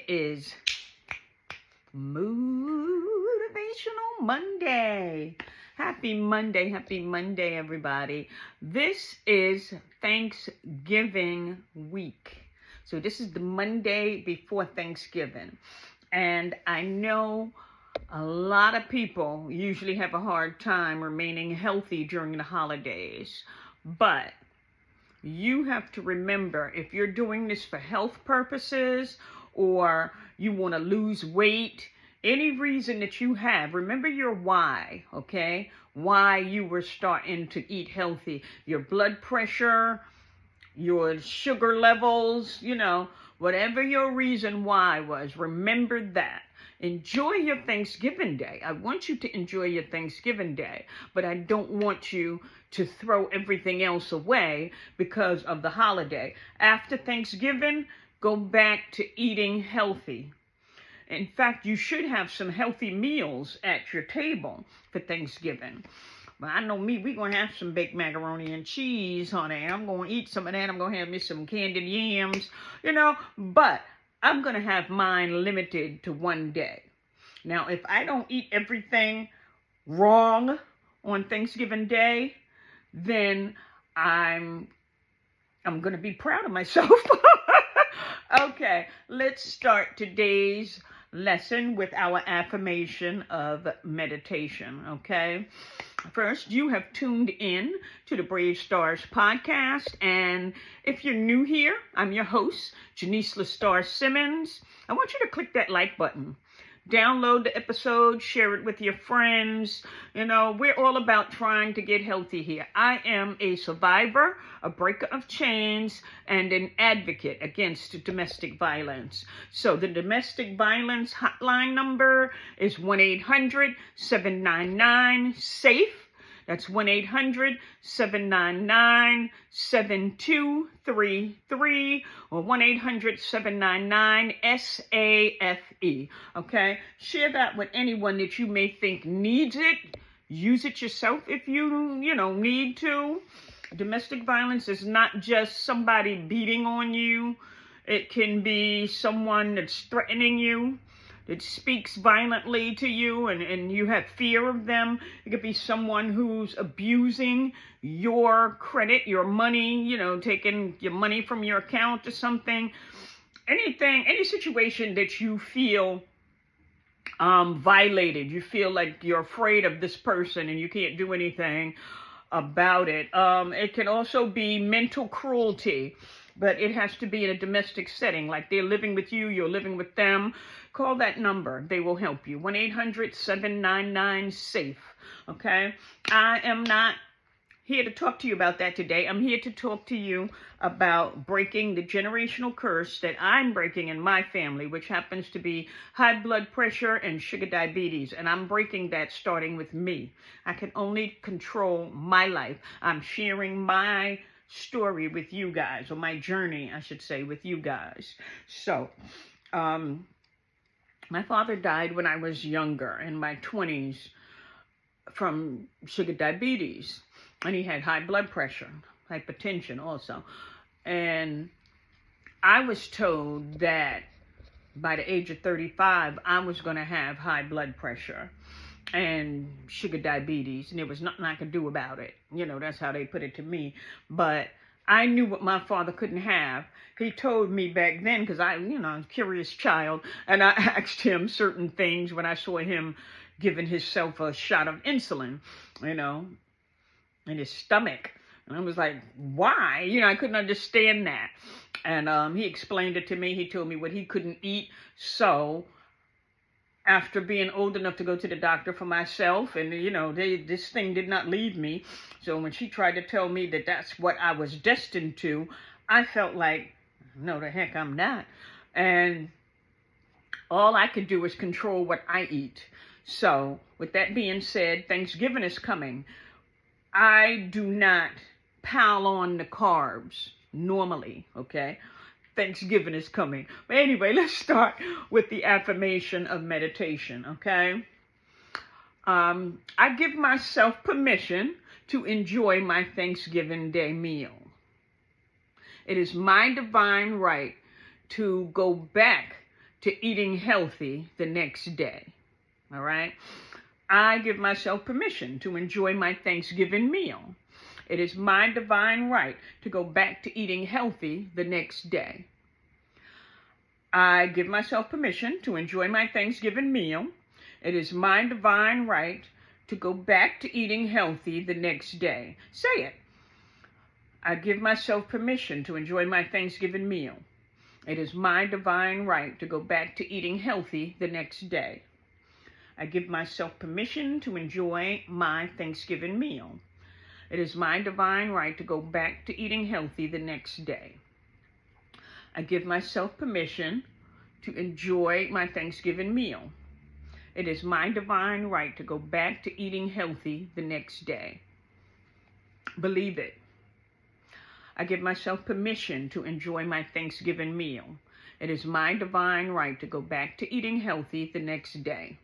It is Motivational Monday. Happy Monday, everybody. This is Thanksgiving week. So this is the Monday before Thanksgiving. And I know a lot of people usually have a hard time remaining healthy during the holidays. But you have to remember, if you're doing this for health purposes or you want to lose weight, any reason that you have, remember your why, okay? Why you were starting to eat healthy. Your blood pressure, your sugar levels, whatever your reason why was, remember that. Enjoy your Thanksgiving Day. I want you to enjoy your Thanksgiving Day, but I don't want you to throw everything else away because of the holiday. After Thanksgiving, go back to eating healthy. In fact, you should have some healthy meals at your table for Thanksgiving. But I know me, we're going to have some baked macaroni and cheese, honey. I'm going to eat some of that. I'm going to have me some candied yams, but I'm going to have mine limited to one day. Now, if I don't eat everything wrong on Thanksgiving Day, then I'm going to be proud of myself. Okay, let's start today's lesson with our affirmation of meditation, okay? First, you have tuned in to the Brave Stars podcast, and if you're new here, I'm your host, Janice LaStar Simmons. I want you to click that like button. Download the episode, share it with your friends. We're all about trying to get healthy here. I am a survivor, a breaker of chains, and an advocate against domestic violence. So the domestic violence hotline number is 1-800-799-SAFE. That's 1-800-799-7233 or 1-800-799-SAFE. Okay? Share that with anyone that you may think needs it. Use it yourself if you need to. Domestic violence is not just somebody beating on you. It can be someone that's threatening you, that speaks violently to you and you have fear of them. It could be someone who's abusing your credit, your money, taking your money from your account or something. Any situation that you feel violated, you feel like you're afraid of this person and you can't do anything about it. It can also be mental cruelty, but it has to be in a domestic setting, like they're living with you, you're living with them. Call that number. They will help you. 1-800-799-SAFE. Okay? I am not here to talk to you about that today. I'm here to talk to you about breaking the generational curse that I'm breaking in my family, which happens to be high blood pressure and sugar diabetes. And I'm breaking that starting with me. I can only control my life. I'm sharing my story with you guys, or my journey, I should say, with you guys. So, my father died when I was younger, in my 20s, from sugar diabetes. And he had high blood pressure, hypertension also. And I was told that by the age of 35, I was going to have high blood pressure and sugar diabetes, and there was nothing I could do about it. That's how they put it to me. But I knew what my father couldn't have. He told me back then, because I was a curious child, and I asked him certain things when I saw him giving himself a shot of insulin, in his stomach. And I was like, why? I couldn't understand that. And he explained it to me. He told me what he couldn't eat. So after being old enough to go to the doctor for myself, and this thing did not leave me. So when she tried to tell me that that's what I was destined to, I felt like, no, the heck I'm not. And all I could do is control what I eat. So with that being said, Thanksgiving is coming. I do not pile on the carbs normally, okay? Thanksgiving is coming. But anyway, let's start with the affirmation of meditation, okay? I give myself permission to enjoy my Thanksgiving Day meal. It is my divine right to go back to eating healthy the next day. All right? I give myself permission to enjoy my Thanksgiving meal. It is my divine right to go back to eating healthy the next day. I give myself permission to enjoy my Thanksgiving meal. It is my divine right to go back to eating healthy the next day. Say it. I give myself permission to enjoy my Thanksgiving meal. It is my divine right to go back to eating healthy the next day. I give myself permission to enjoy my Thanksgiving meal. It is my divine right to go back to eating healthy the next day. I give myself permission to enjoy my Thanksgiving meal. It is my divine right to go back to eating healthy the next day. Believe it. I give myself permission to enjoy my Thanksgiving meal. It is my divine right to go back to eating healthy the next day.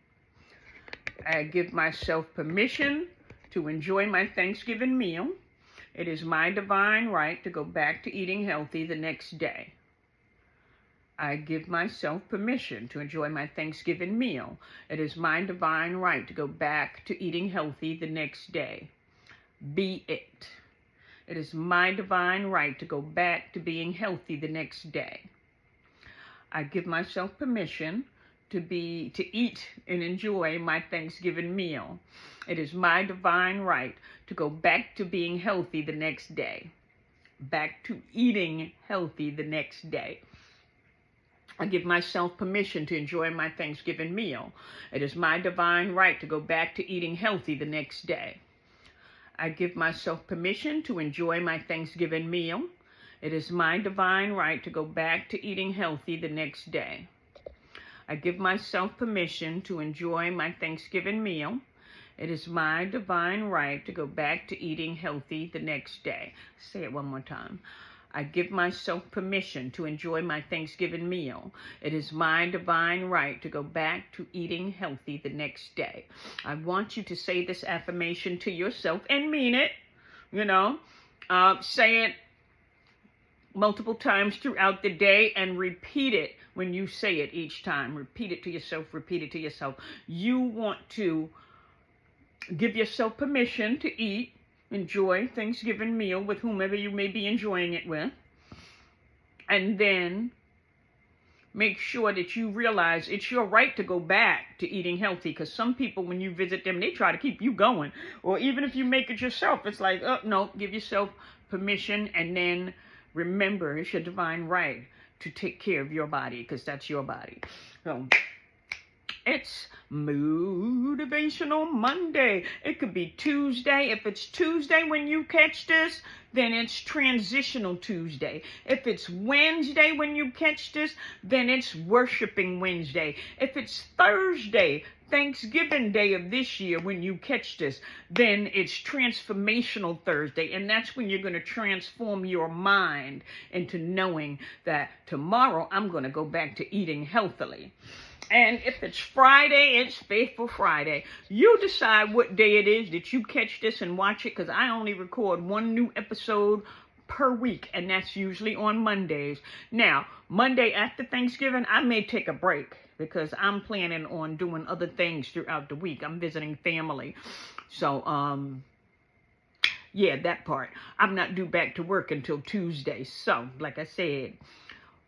I give myself permission to enjoy my Thanksgiving meal. It is my divine right to go back to eating healthy the next day. I give myself permission to enjoy my Thanksgiving meal. It is my divine right to go back to eating healthy the next day. Be it. It is my divine right to go back to being healthy the next day. I give myself permission to eat and enjoy my Thanksgiving meal. It is my divine right to go back to being healthy the next day. Back to eating healthy the next day. I give myself permission to enjoy my Thanksgiving meal. It is my divine right to go back to eating healthy the next day. I give myself permission to enjoy my Thanksgiving meal. It is my divine right to go back to eating healthy the next day. I give myself permission to enjoy my Thanksgiving meal. It is my divine right to go back to eating healthy the next day. Say it one more time. I give myself permission to enjoy my Thanksgiving meal. It is my divine right to go back to eating healthy the next day. I want you to say this affirmation to yourself and mean it. Say it multiple times throughout the day and repeat it when you say it each time. Repeat it to yourself. Repeat it to yourself. You want to give yourself permission to eat. Enjoy Thanksgiving meal with whomever you may be enjoying it with. And then make sure that you realize it's your right to go back to eating healthy. Because some people, when you visit them, they try to keep you going. Or even if you make it yourself, it's like, oh, no, give yourself permission. And then remember, it's your divine right to take care of your body, because that's your body. So it's Motivational Monday. It could be Tuesday. If it's Tuesday when you catch this, then it's Transitional Tuesday. If it's Wednesday when you catch this, then it's Worshiping Wednesday. If it's Thursday, Thanksgiving Day of this year, when you catch this, then it's Transformational Thursday. And that's when you're going to transform your mind into knowing that tomorrow I'm going to go back to eating healthily. And if it's Friday, it's Faithful Friday. You decide what day it is that you catch this and watch it, because I only record one new episode per week, and that's usually on Mondays. Now, Monday after Thanksgiving, I may take a break because I'm planning on doing other things throughout the week. I'm visiting family. So, yeah, that part. I'm not due back to work until Tuesday. So, like I said,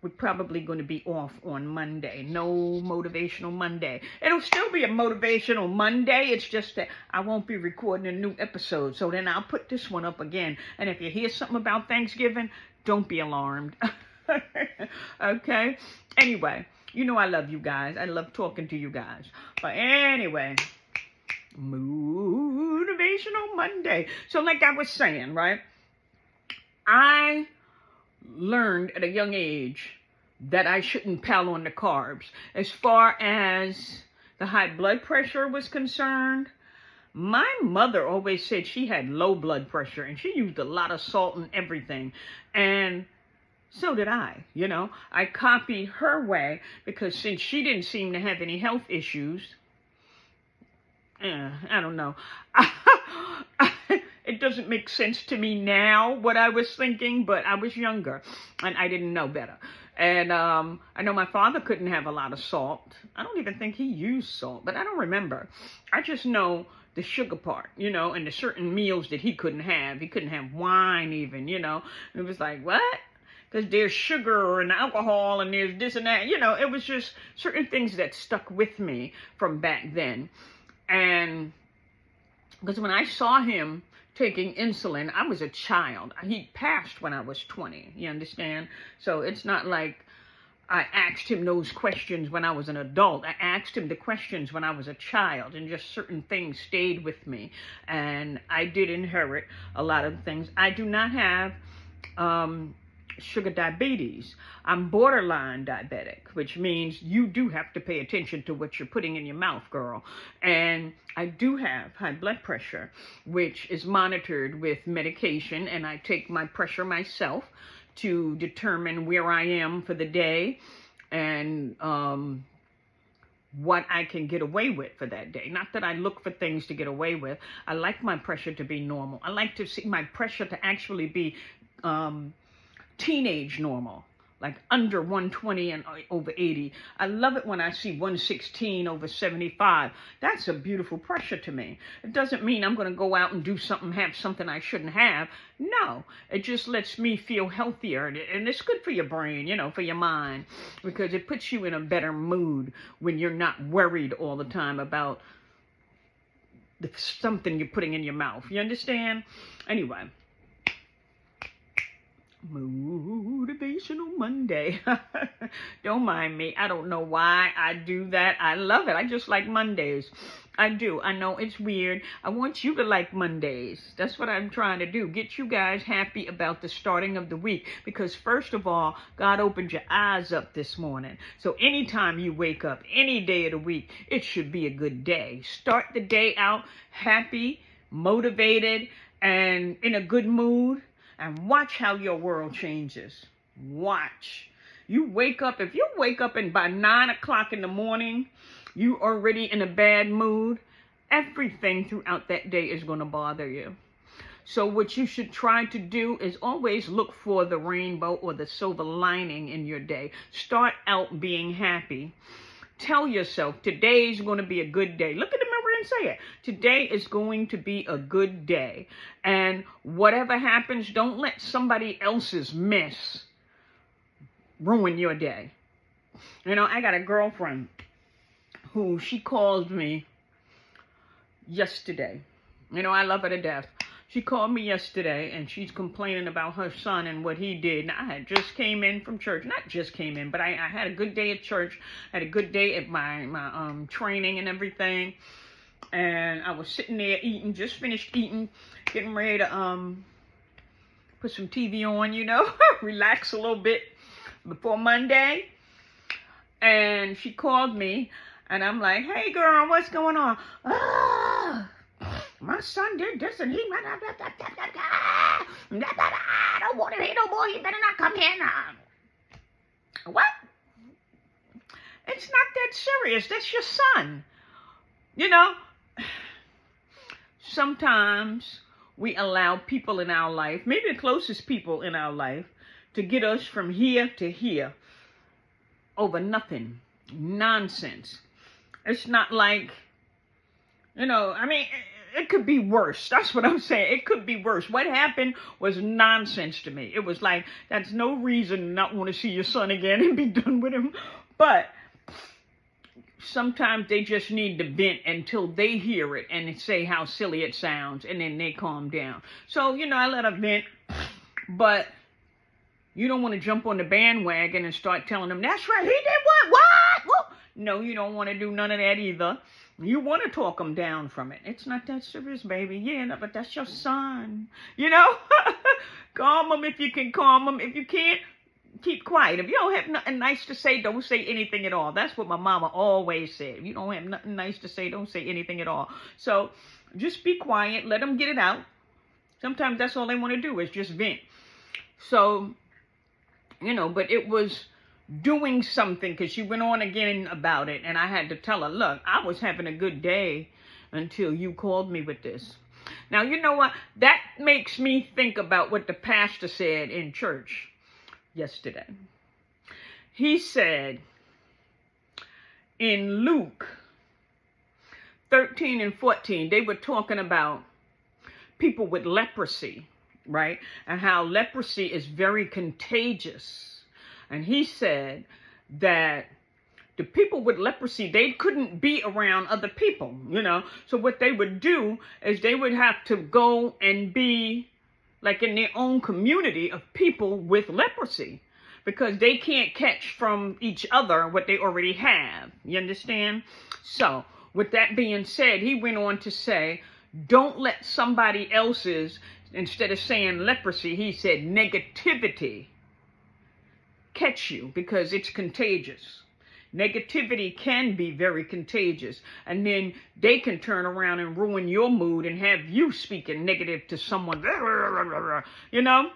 we're probably going to be off on Monday. No Motivational Monday. It'll still be a Motivational Monday. It's just that I won't be recording a new episode. So then I'll put this one up again. And if you hear something about Thanksgiving, don't be alarmed. Okay? Anyway, you know I love you guys. I love talking to you guys. But anyway, Motivational Monday. So like I was saying, right? I learned at a young age that I shouldn't pile on the carbs. As far as the high blood pressure was concerned, my mother always said she had low blood pressure and she used a lot of salt and everything. And so did I, I copied her way, because since she didn't seem to have any health issues, I don't know. It doesn't make sense to me now what I was thinking, but I was younger and I didn't know better. And I know my father couldn't have a lot of salt. I don't even think he used salt, but I don't remember. I just know the sugar part, and the certain meals that he couldn't have. He couldn't have wine even, And it was like, what? Because there's sugar and alcohol and there's this and that. It was just certain things that stuck with me from back then. And because when I saw him taking insulin, I was a child. He passed when I was 20, you understand? So it's not like I asked him those questions when I was an adult. I asked him the questions when I was a child, and just certain things stayed with me. And I did inherit a lot of things. I do not have sugar diabetes. I'm borderline diabetic, which means you do have to pay attention to what you're putting in your mouth, girl. And I do have high blood pressure, which is monitored with medication, and I take my pressure myself to determine where I am for the day and what I can get away with for that day. Not that I look for things to get away with. I like my pressure to be normal. I like to see my pressure to actually be teenage normal, like under 120 and over 80. I love it when I see 116 over 75. That's a beautiful pressure to me. It doesn't mean I'm going to go out and do something, have something I shouldn't have. No, it just lets me feel healthier. And it's good for your brain, for your mind, because it puts you in a better mood when you're not worried all the time about something you're putting in your mouth. You understand? Anyway. Motivational Monday. Don't mind me. I don't know why I do that. I love it. I just like Mondays. I do. I know it's weird. I want you to like Mondays. That's what I'm trying to do. Get you guys happy about the starting of the week. Because first of all, God opened your eyes up this morning. So anytime you wake up, any day of the week, it should be a good day. Start the day out happy, motivated, and in a good mood. And watch how your world changes. Watch. You wake up, if you wake up and by 9 o'clock in the morning, you already in a bad mood, everything throughout that day is going to bother you. So what you should try to do is always look for the rainbow or the silver lining in your day. Start out being happy. Tell yourself, today's going to be a good day. Look in the mirror and say it. Today is going to be a good day. And whatever happens, don't let somebody else's mess ruin your day. I got a girlfriend who she called me yesterday. I love her to death. She called me yesterday and she's complaining about her son and what he did. Now, I had just came in from church. Not just came in, but I had a good day at church. I had a good day at my training and everything. And I was sitting there eating, just finished eating, getting ready to put some TV on, relax a little bit before Monday. And she called me and I'm like, hey girl, what's going on? My son did this and he I don't want to hear no more. He better not come here now. What? It's not that serious. That's your son. Sometimes we allow people in our life, maybe the closest people in our life, to get us from here to here over nothing. Nonsense. It's not like, it could be worse. That's what I'm saying. It could be worse. What happened was nonsense to me. It was like, that's no reason to not want to see your son again and be done with him. But sometimes they just need to vent until they hear it and say how silly it sounds, and then they calm down. So, I let her vent, but you don't want to jump on the bandwagon and start telling them, that's right, he did what? No, you don't want to do none of that either. You want to talk them down from it. It's not that serious, baby. Yeah, no, but that's your son. Calm them if you can calm them. If you can't, keep quiet. If you don't have nothing nice to say, don't say anything at all. That's what my mama always said. If you don't have nothing nice to say, don't say anything at all. So just be quiet. Let them get it out. Sometimes that's all they want to do is just vent. So, but it was doing something because she went on again about it. And I had to tell her, look, I was having a good day until you called me with this. Now, you know what? That makes me think about what the pastor said in church yesterday. He said in Luke 13 and 14, they were talking about people with leprosy, right? And how leprosy is very contagious. And he said that the people with leprosy, they couldn't be around other people, you know. So what they would do is they would have to go and be like in their own community of people with leprosy, because they can't catch from each other what they already have. You understand? So with that being said, he went on to say, don't let somebody else's, instead of saying leprosy, he said negativity catch you, because it's contagious. Negativity can be very contagious, and then they can turn around and ruin your mood and have you speaking negative to someone, you know?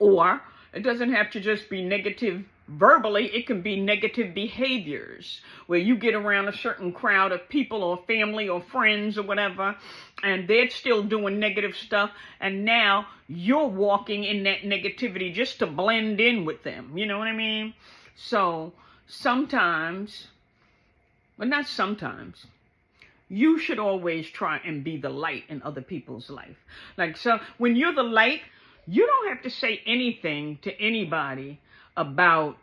Or it doesn't have to just be negative verbally. It can be negative behaviors where you get around a certain crowd of people or family or friends or whatever, and they're still doing negative stuff, and now you're walking in that negativity just to blend in with them. You know what I mean? So sometimes, but not sometimes, you should always try and be the light in other people's life. Like, so when you're the light, you don't have to say anything to anybody about,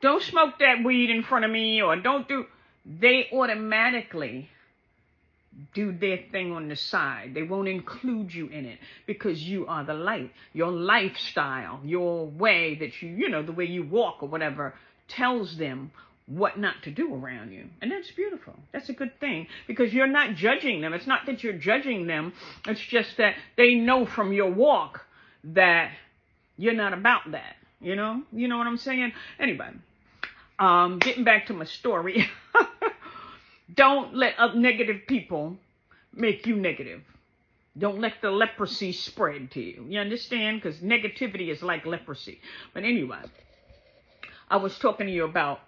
don't smoke that weed in front of me, or don't do. They automatically do their thing on the side. They won't include you in it, because you are the light. Your lifestyle, your way that you know, the way you walk or whatever, tells them what not to do around you. And that's beautiful. That's a good thing, because you're not judging them. It's not that you're judging them. It's just that they know from your walk that you're not about that. You know what I'm saying? Anyway, getting back to my story. Don't let negative people make you negative. Don't let the leprosy spread to you. You understand? Because negativity is like leprosy. But anyway, I was talking to you about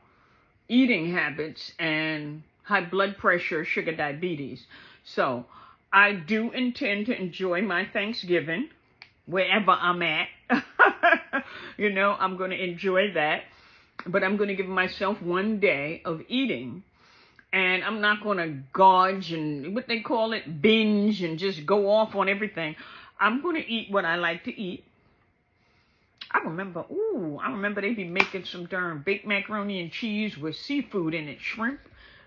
eating habits and high blood pressure, sugar, diabetes. So I do intend to enjoy my Thanksgiving wherever I'm at. You know, I'm going to enjoy that. But I'm going to give myself one day of eating. And I'm not going to gorge and what they call it, binge, and just go off on everything. I'm going to eat what I like to eat. I remember they be making some darn baked macaroni and cheese with seafood in it, shrimp,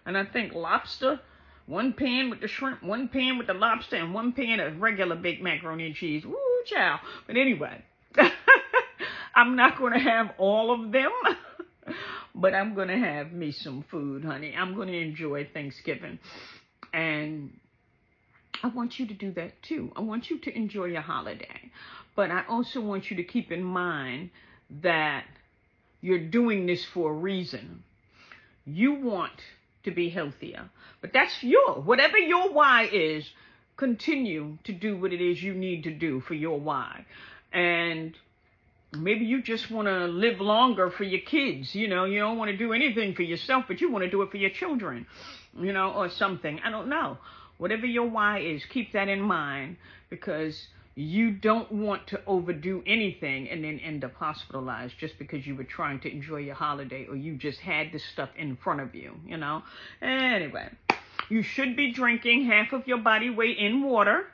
and I think lobster. One pan with the shrimp, one pan with the lobster, and one pan of regular baked macaroni and cheese. Woo, child. But anyway, I'm not going to have all of them. But I'm going to have me some food, honey. I'm going to enjoy Thanksgiving. And I want you to do that too. I want you to enjoy your holiday. But I also want you to keep in mind that you're doing this for a reason. You want to be healthier. But that's whatever your why is, continue to do what it is you need to do for your why. And maybe you just want to live longer for your kids. You know, you don't want to do anything for yourself, but you want to do it for your children, you know, or something. I don't know. Whatever your why is, keep that in mind, because you don't want to overdo anything and then end up hospitalized just because you were trying to enjoy your holiday, or you just had this stuff in front of you, you know. Anyway, you should be drinking half of your body weight in water.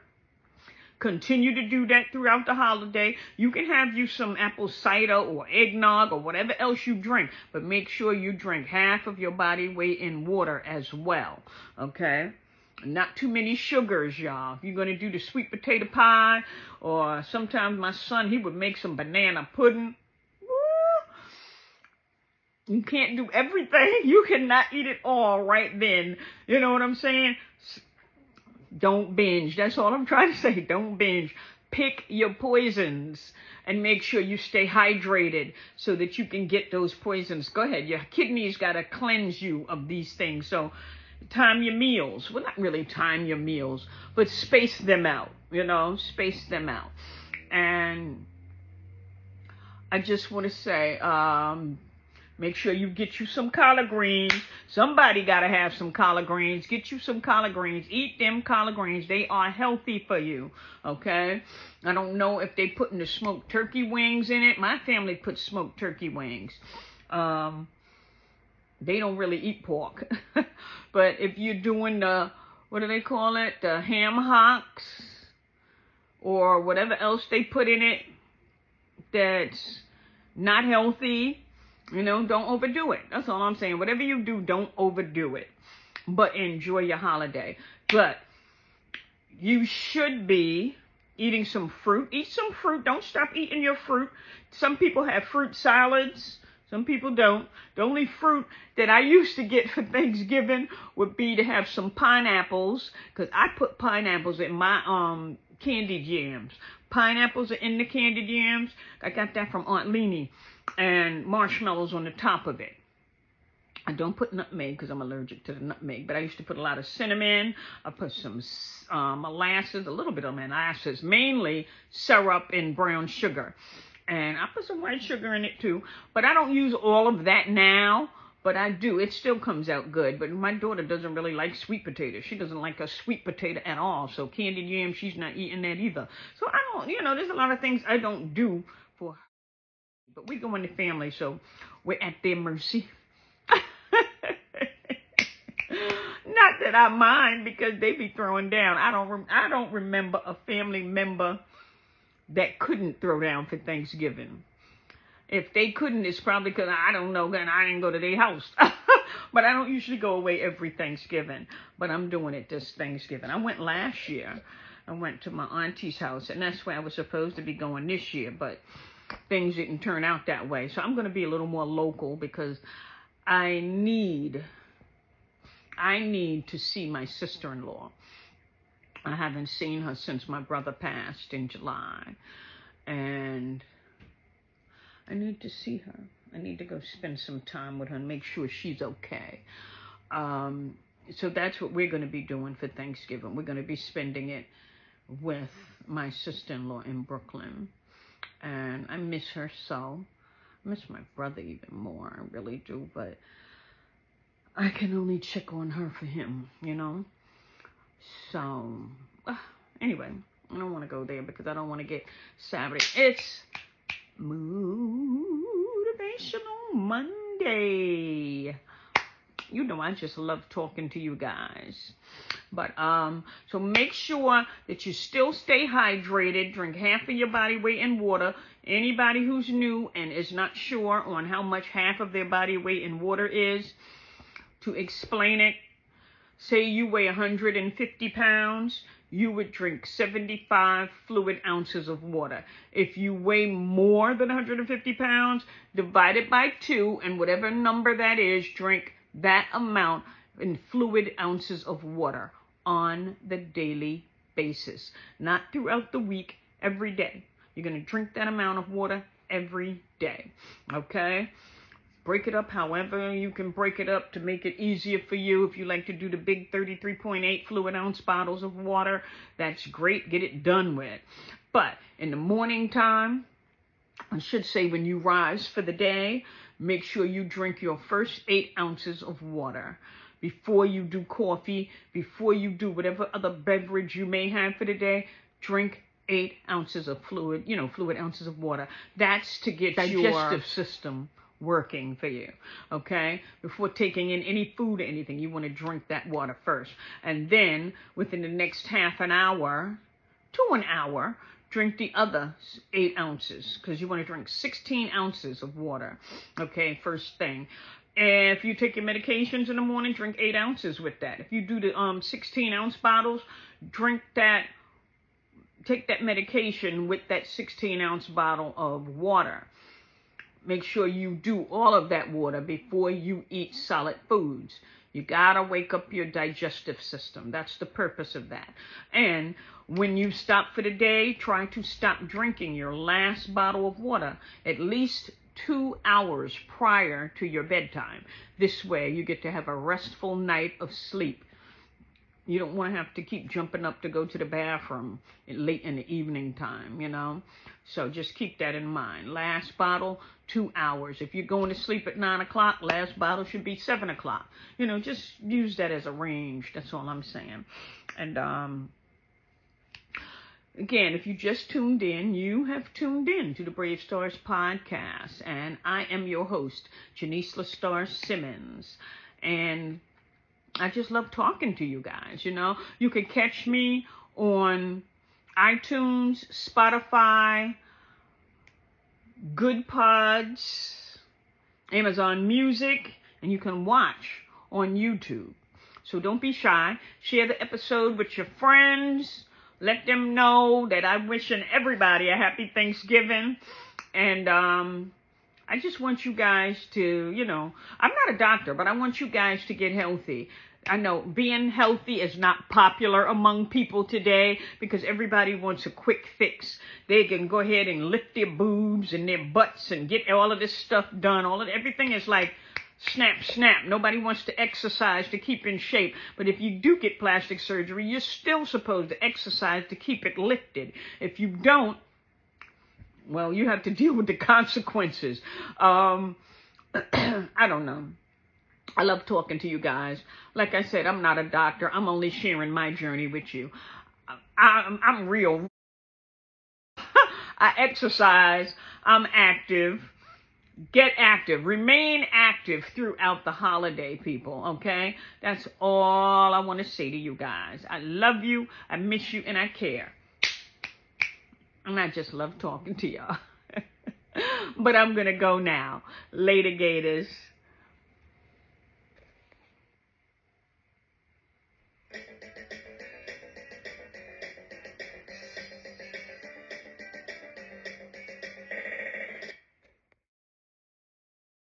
Continue to do that throughout the holiday. You can have you some apple cider or eggnog or whatever else you drink, but make sure you drink half of your body weight in water as well, okay? Not too many sugars, y'all. If you're going to do the sweet potato pie, or sometimes my son, he would make some banana pudding. Woo! You can't do everything. You cannot eat it all right then. You know what I'm saying? Don't binge. That's all I'm trying to say. Don't binge. Pick your poisons and make sure you stay hydrated so that you can get those poisons. Go ahead. Your kidneys got to cleanse you of these things. So time your meals. Well, not really time your meals, but space them out. You know, space them out. And I just want to say, Make sure you get you some collard greens. Somebody got to have some collard greens. Get you some collard greens. Eat them collard greens. They are healthy for you, okay? I don't know if they putting the smoked turkey wings in it. My family puts smoked turkey wings. They don't really eat pork. But if you're doing the, what do they call it? The ham hocks or whatever else they put in it that's not healthy, you know, don't overdo it. That's all I'm saying. Whatever you do, don't overdo it. But enjoy your holiday. But you should be eating some fruit. Eat some fruit. Don't stop eating your fruit. Some people have fruit salads. Some people don't. The only fruit that I used to get for Thanksgiving would be to have some pineapples, because I put pineapples in my candy jams. Pineapples are in the candy jams. I got that from Aunt Leanie. And marshmallows on the top of it. I don't put nutmeg because I'm allergic to the nutmeg, but I used to put a lot of cinnamon. I put some molasses, a little bit of molasses, mainly syrup and brown sugar. And I put some white sugar in it too, but I don't use all of that now, but I do. It still comes out good, but my daughter doesn't really like sweet potatoes. She doesn't like a sweet potato at all, so candy jam, she's not eating that either. So I don't, you know, there's a lot of things I don't do for her. But we go in the family, so we're at their mercy. Not that I mind, because they be throwing down. I don't remember a family member that couldn't throw down for Thanksgiving. If they couldn't, it's probably because, I don't know, and I didn't go to their house. But I don't usually go away every Thanksgiving. But I'm doing it this Thanksgiving. I went last year. I went to my auntie's house, and that's where I was supposed to be going this year, but things didn't turn out that way. So I'm going to be a little more local, because I need to see my sister-in-law. I haven't seen her since my brother passed in July, and I need to see her. I need to go spend some time with her and make sure she's okay. So that's what we're going to be doing for Thanksgiving. We're going to be spending it with my sister-in-law in Brooklyn. And I miss her so. I miss my brother even more. I really do. But I can only check on her for him, you know. So, anyway, I don't want to go there because I don't want to get savage. It's Motivational Monday. You know, I just love talking to you guys. But, so make sure that you still stay hydrated. Drink half of your body weight in water. Anybody who's new and is not sure on how much half of their body weight in water is, to explain it, say you weigh 150 pounds, you would drink 75 fluid ounces of water. If you weigh more than 150 pounds, divide it by 2, and whatever number that is, drink that amount in fluid ounces of water on the daily basis. Not throughout the week, every day. You're going to drink that amount of water every day, okay? Break it up however you can break it up to make it easier for you. If you like to do the big 33.8 fluid ounce bottles of water, that's great. Get it done with. But in the morning time, I should say when you rise for the day, make sure you drink your first 8 ounces of water. Before you do coffee, before you do whatever other beverage you may have for the day, drink 8 ounces of fluid, fluid ounces of water. That's to get your digestive system working for you, okay? Before taking in any food or anything, you want to drink that water first. And then within the next half an hour to an hour, drink the other 8 ounces, because you want to drink 16 ounces of water, okay, first thing. If you take your medications in the morning, drink 8 ounces with that. If you do the 16-ounce bottles, take that medication with that 16-ounce bottle of water. Make sure you do all of that water before you eat solid foods. You gotta wake up your digestive system. That's the purpose of that. And when you stop for the day, try to stop drinking your last bottle of water at least 2 hours prior to your bedtime. This way you get to have a restful night of sleep. You don't want to have to keep jumping up to go to the bathroom late in the evening time, you know. So just keep that in mind. Last bottle, 2 hours. If you're going to sleep at 9 o'clock, last bottle should be 7 o'clock. You know, just use that as a range. That's all I'm saying. And again, if you just tuned in, you have tuned in to the Brave Stars podcast. And I am your host, Janice LaStar Simmons. And I just love talking to you guys, you know. You can catch me on iTunes, Spotify, Good Pods, Amazon Music, and you can watch on YouTube. So don't be shy. Share the episode with your friends. Let them know that I'm wishing everybody a happy Thanksgiving. And I just want you guys to, you know, I'm not a doctor, but I want you guys to get healthy. I know being healthy is not popular among people today because everybody wants a quick fix. They can go ahead and lift their boobs and their butts and get all of this stuff done. Everything is like snap, snap. Nobody wants to exercise to keep in shape. But if you do get plastic surgery, you're still supposed to exercise to keep it lifted. If you don't, well, you have to deal with the consequences. I don't know. I love talking to you guys. Like I said, I'm not a doctor. I'm only sharing my journey with you. I'm real. I exercise. I'm active. Get active. Remain active throughout the holiday, people, okay? That's all I want to say to you guys. I love you. I miss you, and I care. And I just love talking to y'all. But I'm going to go now. Later, Gators.